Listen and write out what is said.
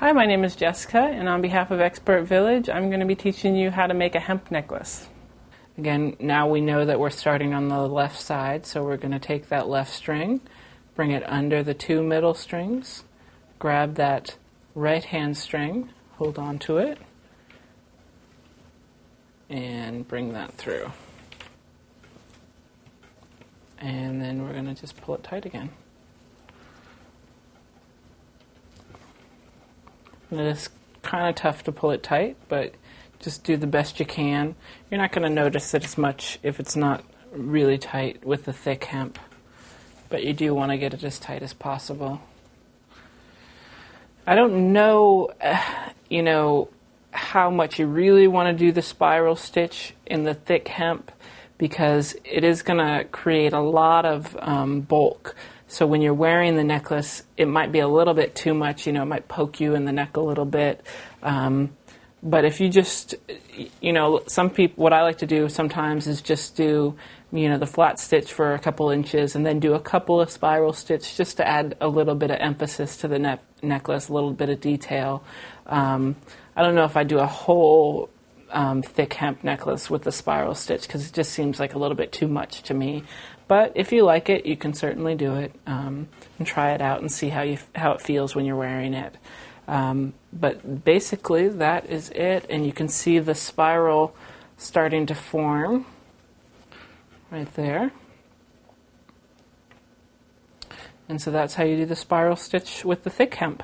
Hi, my name is Jessica, and on behalf of Expert Village, I'm going to be teaching you how to make a hemp necklace. Again, now we know that we're starting on the left side, so we're going to take that left string, bring it under the two middle strings, grab that right hand string, hold on to it, and bring that through. And then we're going to just pull it tight again. It is kind of tough to pull it tight, but just do the best you can. You're not going to notice it as much if it's not really tight with the thick hemp, but you do want to get it as tight as possible. I don't know, how much you really want to do the spiral stitch in the thick hemp, because it is going to create a lot of bulk. So when you're wearing the necklace, it might be a little bit too much, it might poke you in the neck a little bit. But if you just, some people, what I like to do sometimes is just do, the flat stitch for a couple inches and then do a couple of spiral stitch just to add a little bit of emphasis to the necklace, a little bit of detail. I don't know if I do a whole thick hemp necklace with the spiral stitch because it just seems like a little bit too much to me. But if you like it, you can certainly do it and try it out and see how it feels when you're wearing it. But basically, that is it. And you can see the spiral starting to form right there. And so that's how you do the spiral stitch with the thick hemp.